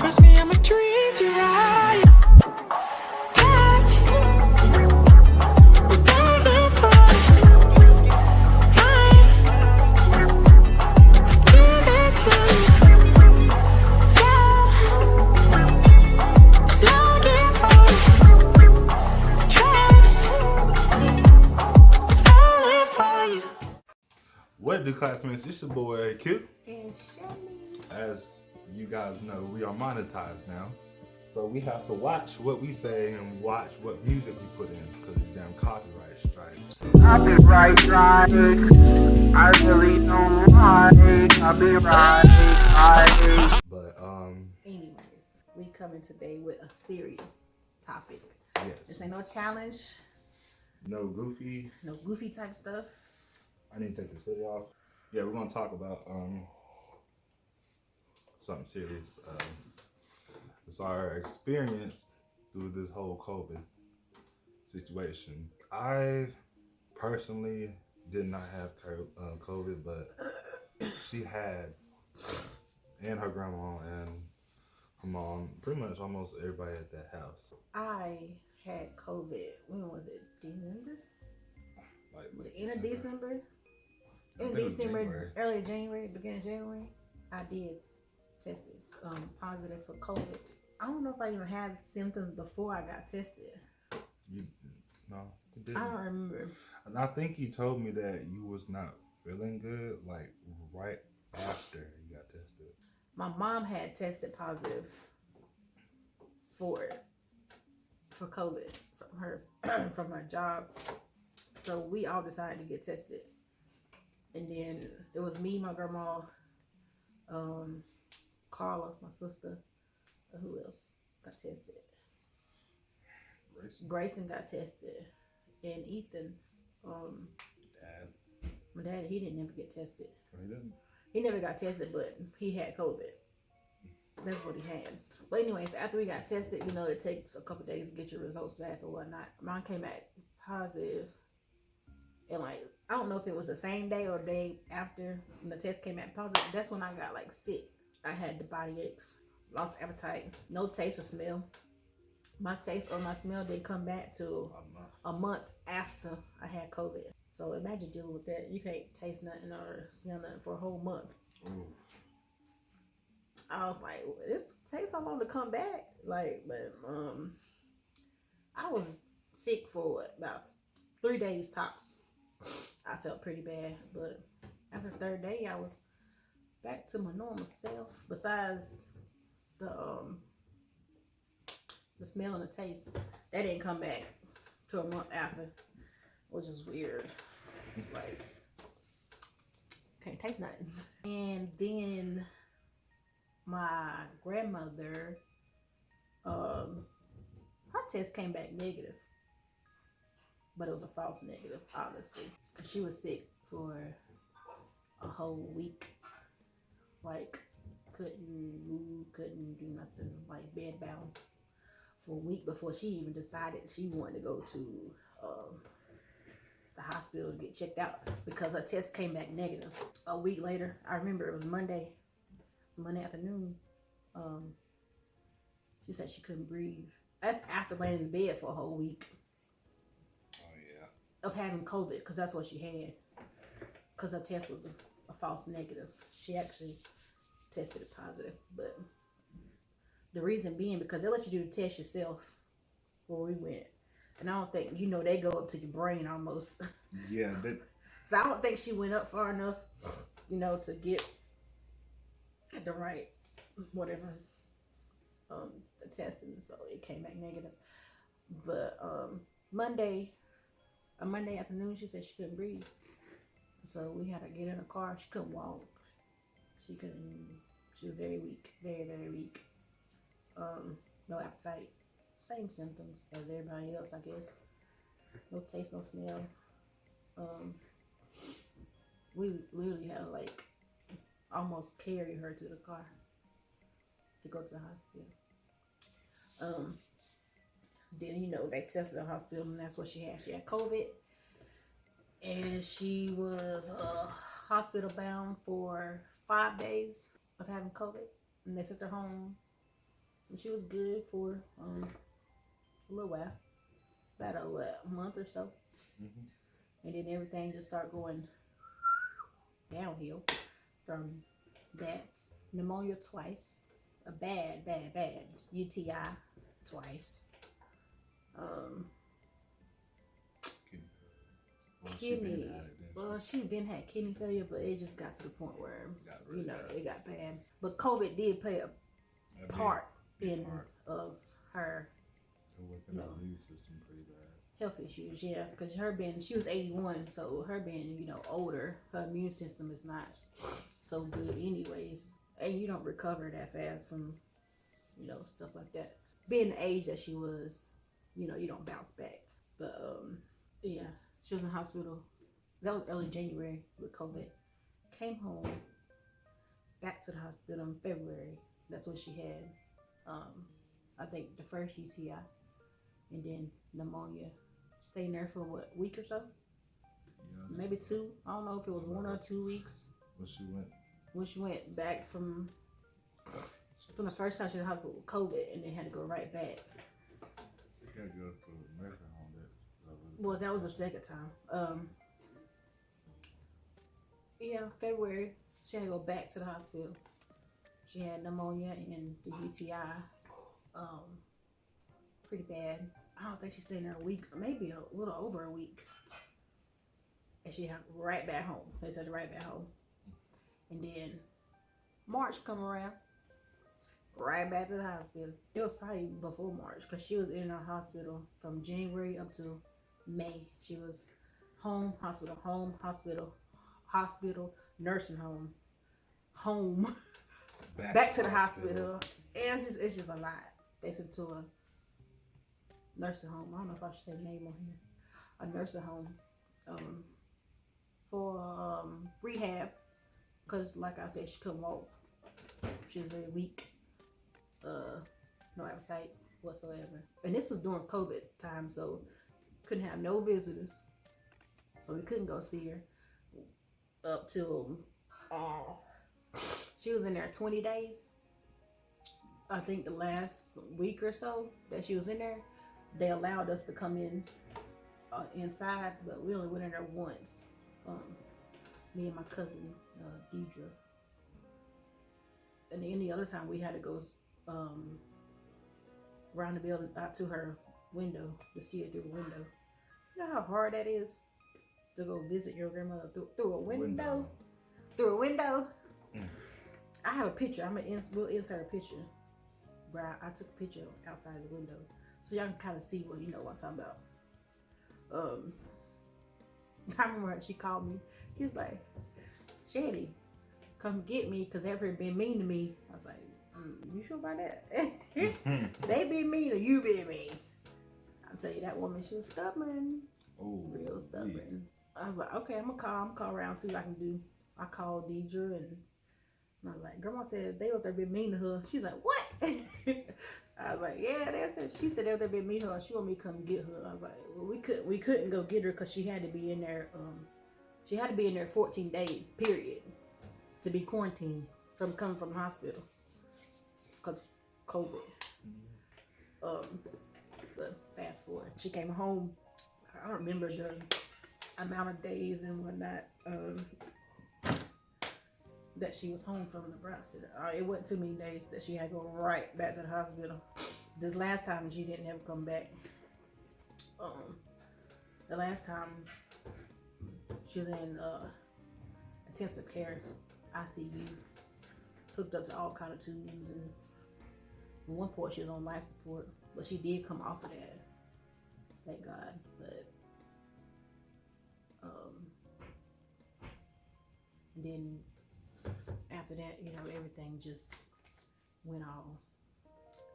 Trust me, I'ma treat you right. Touch. We're begging for time. Give it to you. Yeah. Longing for trust. Falling for you. What do classmates? It's your boy Q. And Shelly. As you guys know, we are monetized now. So we have to watch what we say and watch what music we put in because of damn copyright strikes. Copyright strikes. I really don't like copyright strikes. But Anyways, we coming today with a serious topic. This yes. ain't no challenge, No goofy. no goofy type stuff. I need to take this hoodie off. Yeah, we're gonna talk about something serious. It's our experience through this whole COVID situation. I personally did not have COVID, but she had, and her grandma and her mom, pretty much almost everybody at that house. I had COVID. When was it? December? Like Was it end of December? I In think it was December, January. early January, beginning of January, I did tested positive for COVID. I don't know if I even had symptoms before I got tested. You no, you I didn't. don't remember. And I think you told me that you was not feeling good, like right after you got tested. My mom had tested positive for COVID from her from her job, so we all decided to get tested. And then it was me, my grandma, Carla, my sister. Who else got tested? Grayson got tested, and Ethan. Dad. My dad, he didn't never get tested. Oh, he didn't. He never got tested, but he had COVID. That's what he had. But anyways, after we got tested, you know, it takes a couple days to get your results back or whatnot. Mine came back positive, and like I don't know if it was the same day or day after when the test came back positive. That's when I got like sick. I had the body aches, lost appetite, no taste or smell. My taste or my smell didn't come back till a month after I had COVID. So imagine dealing with that. You can't taste nothing or smell nothing for a whole month. Ooh. I was like, this takes so long to come back. Like, but I was sick for what, about 3 days tops. I felt pretty bad, but after the third day, I was back to my normal self. Besides the smell and the taste, that didn't come back till a month after, which is weird. It's like can't taste nothing. And then my grandmother, her test came back negative, but it was a false negative, obviously, because she was sick for a whole week. Like couldn't move, couldn't do nothing, like bedbound for a week before she even decided she wanted to go to the hospital to get checked out because her test came back negative. A week later, I remember it was Monday afternoon. She said she couldn't breathe. That's after laying in bed for a whole week. Oh yeah. Of having COVID, because that's what she had. Because her test was a false negative. She actually tested it positive, but the reason being because they let you do the test yourself where we went, and I don't think they go up to your brain almost. Yeah. That, So I don't think she went up far enough, to get the right whatever the testing. So it came back negative. But Monday afternoon, she said she couldn't breathe. So we had to get in a car. She couldn't walk. She was very weak, very, very weak. No appetite. Same symptoms as everybody else, I guess. No taste, no smell. We literally had to like almost carry her to the car to go to the hospital. Then they tested the hospital, and that's what she had. She had COVID, and she was hospital bound for 5 days of having COVID, and they sent her home And she was good for a little while, about a month or so, and then everything just started going downhill from that. Pneumonia twice, a bad UTI twice. Kidney. Well, she been had kidney failure, but it just got to the point where it got bad. But COVID did play a part in of her immune system pretty bad. health issues. Yeah, because she was 81, so her being older, her immune system is not so good anyways, and you don't recover that fast from stuff like that. Being the age that she was, you don't bounce back. But yeah, she was in hospital. That was early January with COVID. Came home, back to the hospital in February. That's when she had, I think, the first UTI, and then pneumonia. Stayed there for what, a week or so? Yeah, Maybe 2. I don't know if it was 1 or 2 weeks. When she went back from the first time she was in hospital with COVID, and then had to go right back. You gotta go to the nursing home there. Well, that was the second time. Yeah, February, she had to go back to the hospital. She had pneumonia and the UTI, pretty bad. I don't think she stayed there a week, maybe a little over a week. And she had right back home. They said right back home. And then March come around, right back to the hospital. It was probably before March, because she was in our hospital from January up to May. She was home, hospital, nursing home, back to the hospital. And it's just a lot. They sent to a nursing home. I don't know if I should say the name on here. A nursing home for rehab, because like I said, she couldn't walk. She was very weak. No appetite whatsoever. And this was during COVID time, so couldn't have no visitors. So we couldn't go see her up till she was in there 20 days. I think the last week or so that she was in there, they allowed us to come in inside, but we only went in there once. Me and my cousin Deidre. And any other time we had to go around the building out to her window to see her through the window. You know how hard that is to go visit your grandmother through a window? Through a window. I have a picture. We'll insert a picture. Where I took a picture outside the window, so y'all can kind of see what I'm talking about. I remember she called me. She was like, "Shanny, come get me, because they've been mean to me." I was like, "You sure about that?" They been mean or you been mean? I'll tell you, that woman, she was stubborn. Oh, real stubborn. I was like, okay, I'm gonna call around, see what I can do. I called Deidre and I was like, Grandma said they up there been mean to her. She's like, what? I was like, yeah, that's it. She said they up there been mean to her. She want me to come get her. I was like, well, we couldn't go get her because she had to be in there. She had to be in there 14 days, period, to be quarantined from coming from the hospital because COVID. But fast forward, she came home. I don't remember the amount of days and whatnot that she was home from Nebraska. It wasn't too many days that she had to go right back to the hospital. This last time she didn't ever come back. The last time she was in intensive care, ICU, hooked up to all kind of tubes, and at one point she was on life support, but she did come off of that. Thank God. But then after that, everything just went all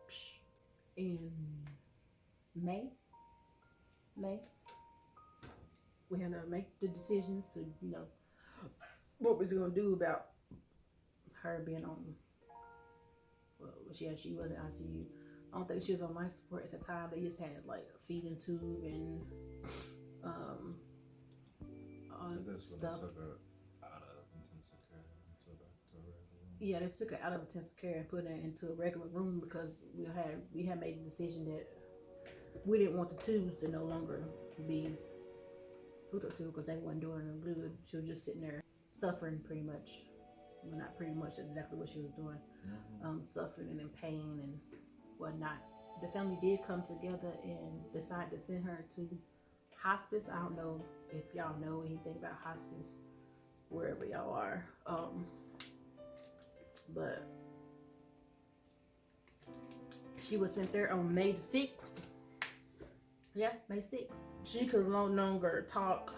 psh. In May, we had to make the decisions to, what was gonna do about her being on. Well, she was in ICU. I don't think she was on life support at the time. They just had like a feeding tube and all that's stuff. when they took her out of intensive care and took her to a regular room. Yeah, they took her out of intensive care and put her into a regular room because we had made the decision that we didn't want the tubes to no longer be hooked up to because they weren't doing her good. She was just sitting there suffering pretty much. Well, not pretty much, exactly what she was doing. Suffering and in pain and whatnot. The family did come together and decide to send her to hospice. I don't know if y'all know anything about hospice, wherever y'all are. But she was sent there on May 6th. Yeah, May 6th. She could no longer talk.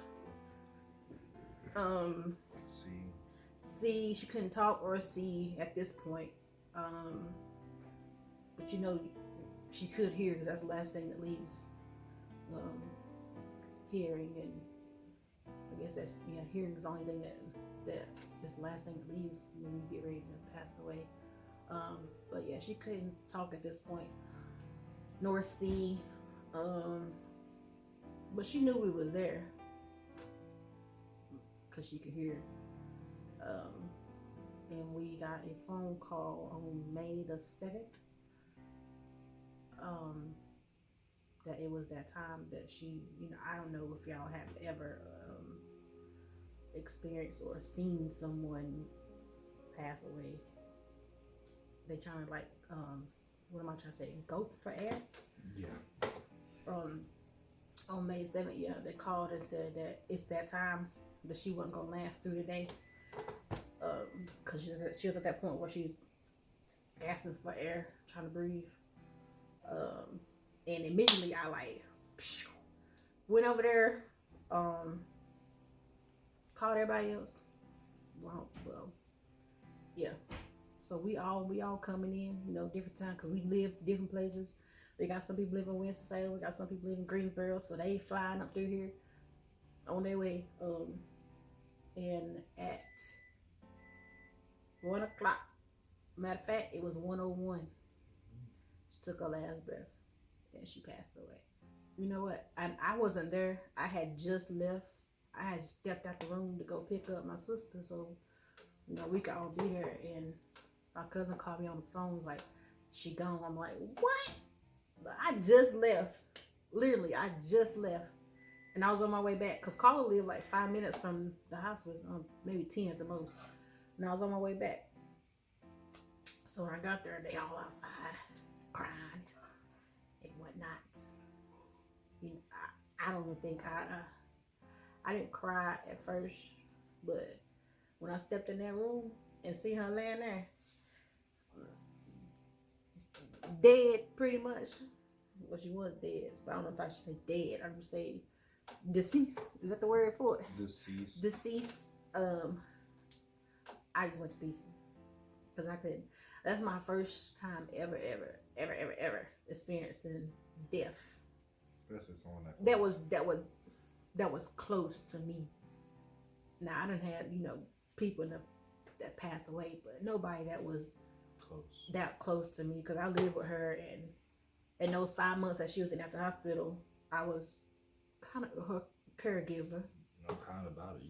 See, she couldn't talk or see at this point. But you know, she could hear because that's the last thing that leaves hearing, and I guess that's hearing is the only thing that is the last thing that leaves when you get ready to pass away. But yeah, she couldn't talk at this point, nor see. But she knew we was there because she could hear. And we got a phone call on May the 7th. That it was that time that she, I don't know if y'all have ever experienced or seen someone pass away. They trying to what am I trying to say? Go for air? Yeah. On May 7th, yeah, they called and said that it's that time, that she wasn't gonna last through the day. Cause she was at that point where she was asking for air, trying to breathe. And immediately I went over there, called everybody else. Well, yeah. So we all coming in, different time, cause we live different places. We got some people live in Winston-Salem. We got some people live in Greensboro, so they flying up through here on their way. And at 1 o'clock, matter of fact, it was 1:01. She took her last breath and she passed away. You know what? I wasn't there. I had just left. I had stepped out the room to go pick up my sister, so we could all be there. And my cousin called me on the phone, like, she gone. I'm like, what? I just left. Literally, I just left. And I was on my way back, because Carla lived like 5 minutes from the hospital, maybe 10 at the most. And I was on my way back. So when I got there, they all outside crying and whatnot. I don't even think I didn't cry at first, but when I stepped in that room and see her laying there, dead pretty much. Well, she was dead, but I don't know if I should say dead. I'm just saying deceased. Is that the word for it? Deceased. I just went to pieces because I couldn't. That's my first time ever experiencing death. Especially someone that was close to me. Now I done had people that passed away, but nobody that was that close to me, because I lived with her, and in those 5 months that she was at the hospital, I was kind of her caregiver. No kind about it.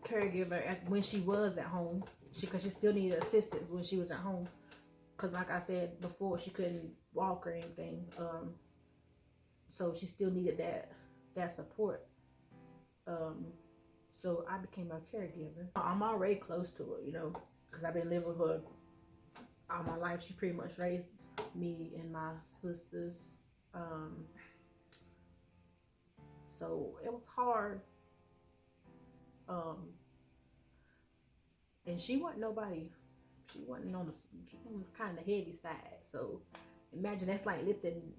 Caregiver when she was at home, because she still needed assistance when she was at home, because like I said before, she couldn't walk or anything. So she still needed that support. So I became her caregiver. I'm already close to her, because I've been living with her all my life. She pretty much raised me and my sisters. So it was hard. And she wasn't nobody. She wasn't on kind of heavy side. So imagine that's like lifting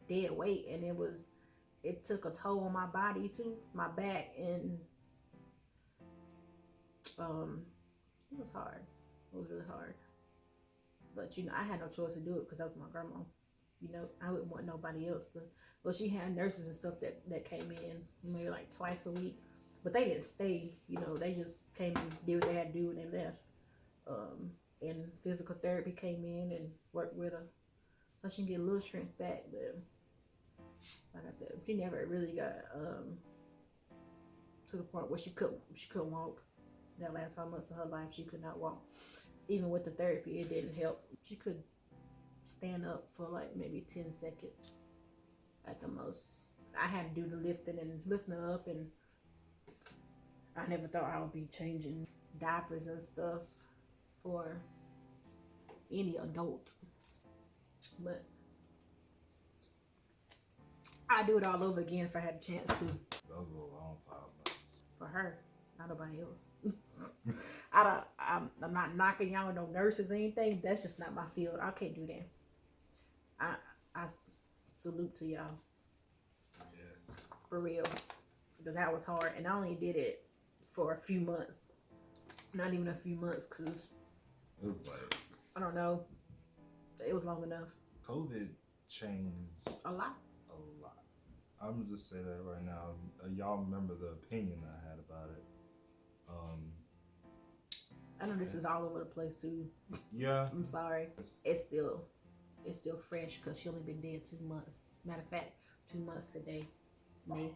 dead weight, and it took a toll on my body too, my back, and it was hard. It was really hard. But I had no choice to do it because that was my grandma. I wouldn't want nobody else to. Well, she had nurses and stuff that came in maybe like twice a week, but they didn't stay. They just came and did what they had to do and they left. And physical therapy came in and worked with her so she can get a little strength back. But like I said, she never really got to the point where she couldn't walk. That last 5 months of her life, she could not walk. even with the therapy, it didn't help. She could stand up for like maybe 10 seconds at the most. I had to do the lifting her up, and I never thought I would be changing diapers and stuff for any adult. But I'd do it all over again if I had a chance to. That was a long 5 months. For her, not nobody else. I'm not knocking y'all, no nurses or anything. That's just not my field. I can't do that. I salute to y'all. Yes. For real. Because that was hard. And I only did it for a few months. Not even a few months, because It was like I don't know. It was long enough. COVID changed A lot. a lot. I'm gonna just say that right now. Y'all remember the opinion I had about it. I know this is all over the place too. Yeah. I'm sorry. It's still fresh because she only been dead 2 months. Matter of fact, 2 months today. May.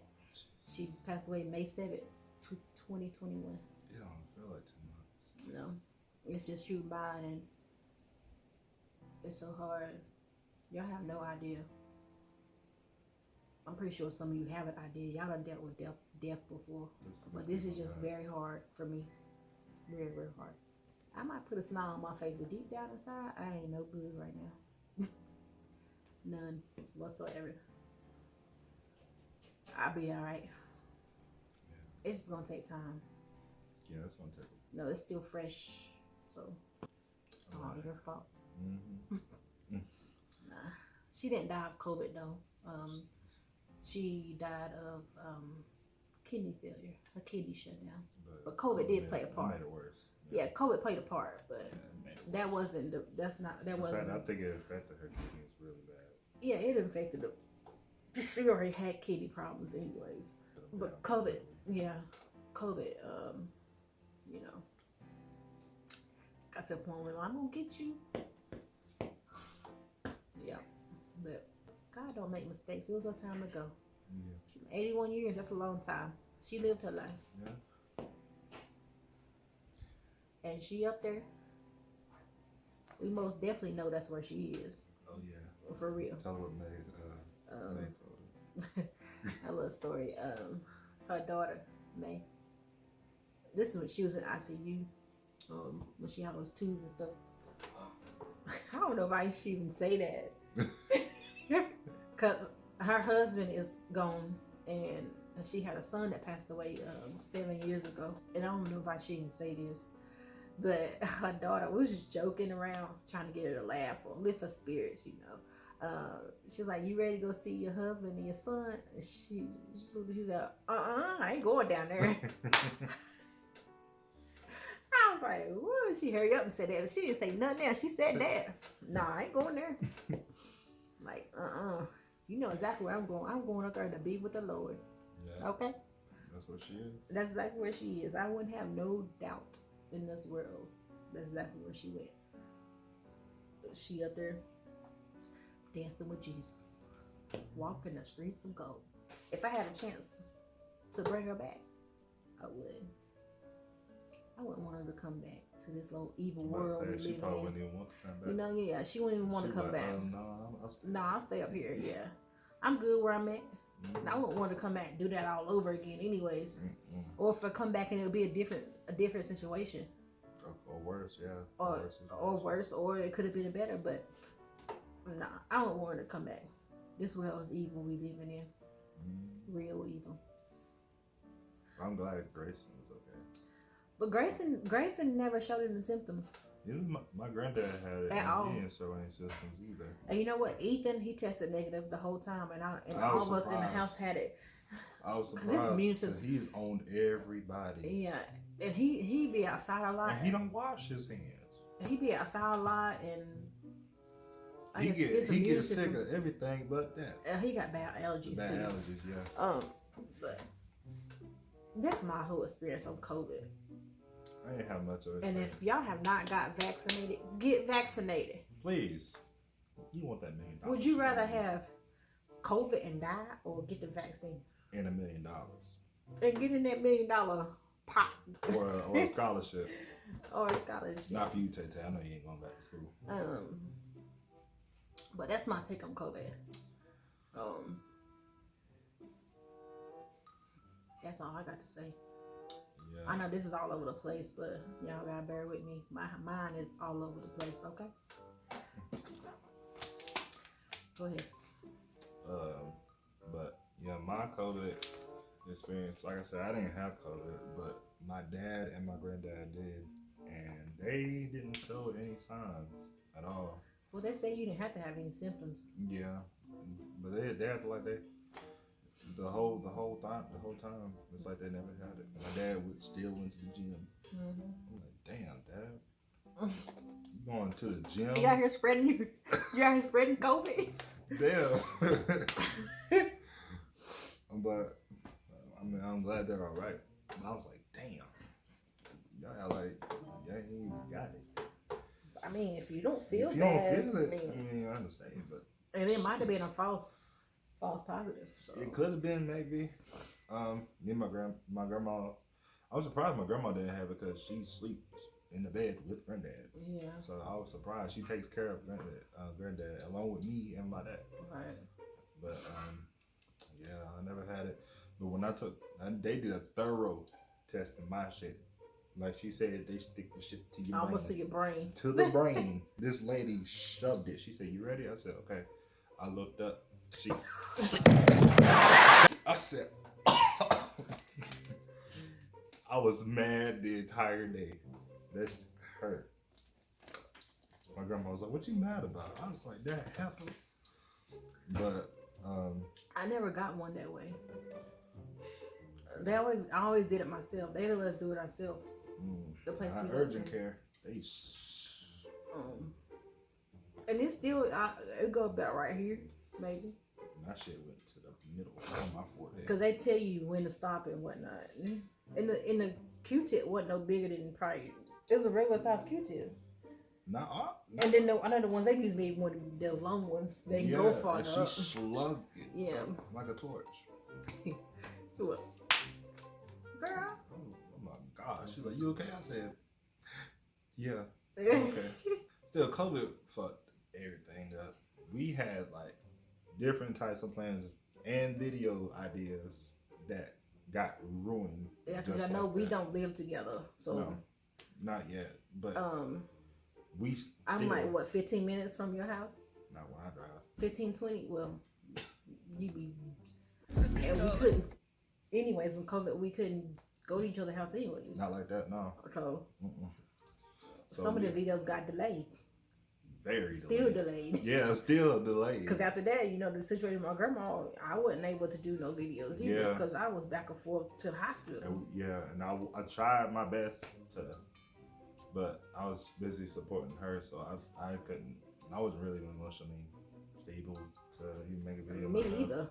She passed away May 7th, 2021. It don't feel like 2 months. You know, it's just shooting by, and it's so hard. Y'all have no idea. I'm pretty sure some of you have an idea. Y'all done dealt with death before. But this is just very hard for me. Very, very hard. I might put a smile on my face, but deep down inside, I ain't no good right now. None whatsoever. I'll be alright. It's just gonna take time. Yeah, it's gonna take. No, it's still fresh. So it's not your fault. Mm-hmm. Nah. She didn't die of COVID though. She died of kidney failure. Her kidney shut down. But COVID did play a part. It made it worse. Yeah, COVID played a part, but Yeah, it made it that worse. wasn't the. That's not. That In fact, wasn't. I think it affected her kidneys really bad. Yeah, it infected the. She already had kidney problems, anyways. But COVID, yeah, COVID. You know, got to the point where I'm gonna get you. Yeah, but God don't make mistakes. It was her time to go. Yeah. She 81 years. That's a long time. She lived her life, Yeah. and she up there. We most definitely know that's where she is. Oh yeah. For real. Tell her what May told her. A little story. Her daughter, May. This is when she was in ICU. When she had those tubes and stuff. I don't know if I should even say that. Because her husband is gone, and she had a son that passed away 7 years ago. And I don't know if I should even say this. But her daughter, we was just joking around, trying to get her to laugh or lift her spirits, you know. She's like, "You ready to go see your husband and your son?" And she said, I ain't going down there. I was like, "Whoa!" She hurry up and said that. But she didn't say nothing else. She said that. Nah, I ain't going there. Like, you know exactly where I'm going. I'm going up there to be with the Lord. Yeah. Okay? That's what she is. That's exactly where she is. I wouldn't have no doubt in this world. That's exactly where she went. She up there dancing with Jesus, walking the streets of gold. If I had a chance to bring her back, I would. I wouldn't want her to come back to this little evil world we She live probably in. wouldn't even want to come back. You know, yeah, she wouldn't even want to She come like, back. No, I'll stay up here. Yeah, I'm good where I'm at. And I wouldn't want to come back and do that all over again, anyways. Or if I come back and it'll be a different situation. Or worse, yeah. Or worse, or it could have been better, but nah, I don't want her to come back. This world is evil we living in. Real evil. I'm glad Grayson was okay. But Grayson never showed any symptoms. You know, my granddad had it, At all. and he didn't show any symptoms either. And you know what? Ethan, he tested negative the whole time, and I all was of us in the surprised. house had it. I was 'Cause his surprised immune because he's on everybody. Yeah, and he be outside a lot. And he don't wash his hands. He be outside a lot, and I He guess his gets immune sick system- of everything but that. He got bad allergies Bad too. allergies, yeah. But that's my whole experience on COVID. I ain't have much of it. And if y'all have not got vaccinated, get vaccinated. Please, you want that $1 million? Would you rather have COVID and die, or get the vaccine and $1 million? and get in that $1 million pop. or a scholarship. Or a scholarship. Not for you, Tay. I know you ain't going back to school. But that's my take on COVID. That's all I got to say. Yeah. I know this is all over the place, but y'all gotta bear with me. My mind is all over the place. Okay. Go ahead. But yeah, my COVID experience, like I said, I didn't have COVID, but my dad and my granddad did, and they didn't show any signs at all. Well, they say you didn't have to have any symptoms. Yeah, but they acted like they the whole time. It's like they never had it. My dad still went to the gym. I'm like, damn, Dad, you going to the gym? You out here spreading COVID. Damn. But I mean, I'm glad they're all right. But I was like, damn, y'all ain't got it. I mean, if you don't feel If you bad, don't feel it, I mean, I understand, but and it might have been a false positive. So. it could have been maybe. Me and my grandma. I was surprised my grandma didn't have it because she sleeps in the bed with granddad. Yeah. So I was surprised. She takes care of granddad along with me and my dad. Right. But yeah, I never had it. But when they did a thorough test of my shit. Like she said, they stick the shit to your brain. Almost to your brain. To the brain. This lady shoved it. She said, "You ready?" I said, "Okay." I looked up. I said, I was mad the entire day. That shit hurt. My grandma was like, "What you mad about?" I was like, "That happened." But I never got one that way. I always did it myself. They let us do it ourselves. The place we urgent to. care, and it's still it go about right here, maybe. My shit went to the middle of my forehead. Because they tell you when to stop and whatnot. In the Q-tip wasn't no bigger than probably it was a regular size Q-tip. Nah. And then I know the ones they used to be one of those long ones. They can go far and up. she slugged it. Yeah. Like a torch. What? Girl. Oh my God. She's like, "You okay?" I said, "Yeah, I'm okay." Still, COVID fucked everything up. We had like different types of plans and video ideas that got ruined. Yeah, because just I know like we that. don't live together. So No, not yet. But we still, I'm like, what, 15 minutes from your house? Not when I drive. 15, 20? Well, you be... And we couldn't... Anyways, with COVID, we couldn't go to each other's house anyways. Not like that, no. So, So some of the videos got delayed. Very Still delayed. Yeah, still delayed. Because after that, the situation with my grandma, I wasn't able to do no videos either. Yeah. Because I was back and forth to the hospital. And I tried my best to, but I was busy supporting her, so I couldn't. I wasn't really emotionally stable to even make a video. Me myself. either.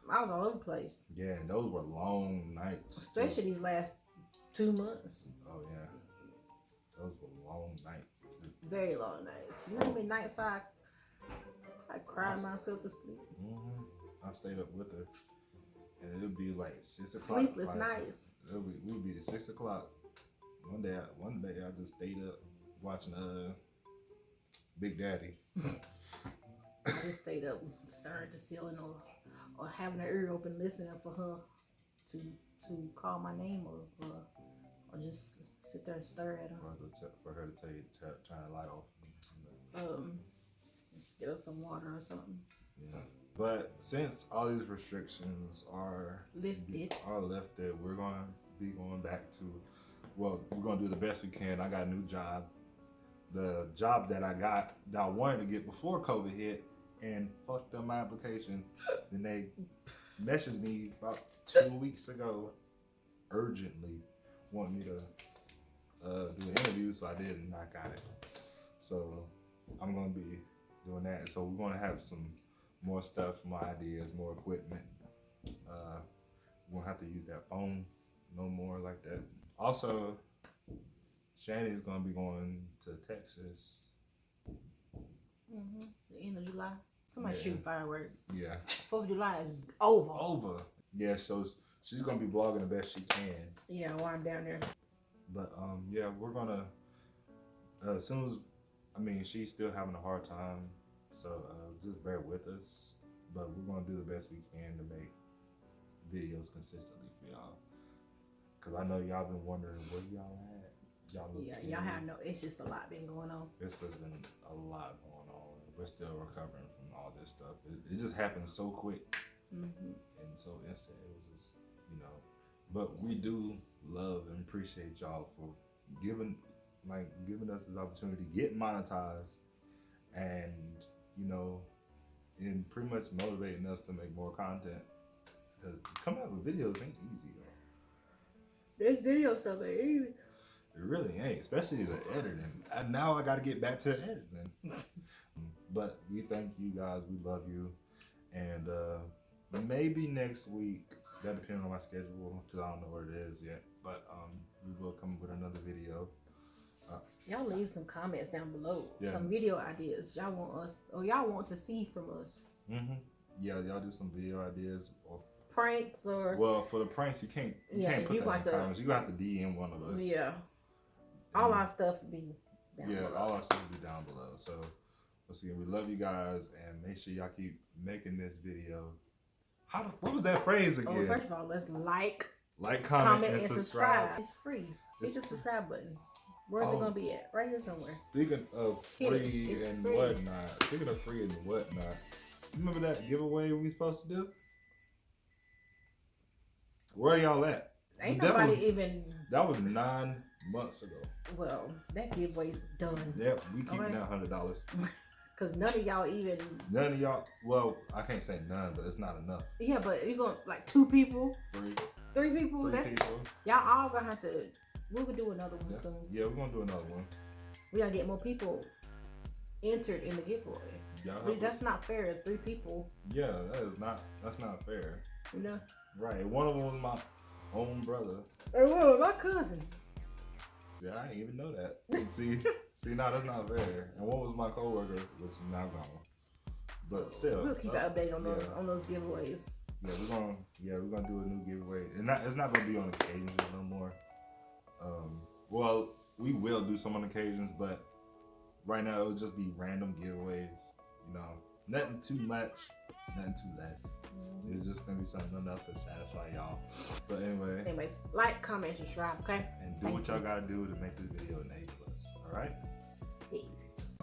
I was all over the place. Yeah, and those were long nights. Especially these last 2 months. Oh yeah, those were long nights too. Very long nights. You know how many nights I cried myself to sleep? I stayed up with her, and it would be like 6 o'clock. Sleepless nights. We'd be at 6 o'clock. One day I just stayed up watching Big Daddy. I just stayed up staring at the ceiling or having her ear open listening for her to call my name or just sit there and stare at her. For her to tell you, turn the light off. Get us some water or something. Yeah. But since all these restrictions are lifted, we're going to be going back to, we're going to do the best we can. I got a new job. The job that I wanted to get before COVID hit and fucked up my application. Then they messaged me about 2 weeks ago urgently wanting me to do an interview, so I did and I got it. So I'm going to be doing that. So we're going to have some more stuff, more ideas, more equipment. We won't have to use that phone no more like that. Also, Shanny's going to be going to Texas. The end of July. Somebody shooting fireworks. Yeah. 4th of July is over. Yeah, so she's gonna be vlogging the best she can. Yeah, while I'm down there. But yeah, we're gonna as soon as she's still having a hard time, so just bear with us. But we're gonna do the best we can to make videos consistently for y'all. Cause I know y'all been wondering where y'all at. Y'all look Yeah, cute. y'all have no. It's just a lot been going on. It's just been a lot going on. We're still recovering from all this stuff. It just happened so quick and so instant. It was just, But we do love and appreciate y'all for giving us this opportunity to get monetized, and and pretty much motivating us to make more content. Because coming up with videos ain't easy, though. This video stuff ain't easy. It really ain't, especially the editing. And now I got to get back to the editing. But we thank you guys. We love you. And maybe next week, that depends on my schedule, because I don't know what it is yet. But we will come with another video. Y'all leave some comments down below. Yeah. Some video ideas y'all want to see from us. Yeah, y'all do some video ideas. Pranks or Well, for the pranks, you can't put that in the comments. You have to DM one of us. yeah. All our stuff be down Yeah, below. all our stuff will be down below. So, once again, we love you guys, and make sure y'all keep making this video. What was that phrase again? Oh, first of all, let's like, comment, and subscribe. It's free. Hit the subscribe button. Where's it gonna be at? Right here somewhere. Speaking of Hit it. free It's and free. whatnot, speaking of free and whatnot, remember that giveaway we supposed to do? Where y'all at? Ain't That nobody was- even. That was 9 months ago. Well, that giveaway's done. Yep, we keeping Okay. that $100. Cause none of y'all even. None of y'all. Well, I can't say none, but it's not enough. Yeah, but you gonna like 2 people, 3 3 people. three That's people. y'all all gonna have to. We could do another one Yeah. soon. Yeah, we're gonna do another one. We gotta get more people entered in the giveaway. Y'all That's not fair. 3 people, Yeah, that's not fair. you know. Right. One of them was my own brother. Hey, whoa, my cousin. See, I didn't even know that. See, now that's not fair. And one was my coworker, which is now gone. But still, We'll keep an update on those yeah. on those giveaways. Yeah, we're gonna do a new giveaway, and it's not gonna be on occasions no more. Well, we will do some on occasions, but right now it'll just be random giveaways. Nothing too much, nothing too less. It's just gonna be something enough to satisfy y'all. But anyway, Anyways, like, comment, subscribe, okay? and do what y'all gotta do to make this video an A+. All right. Peace.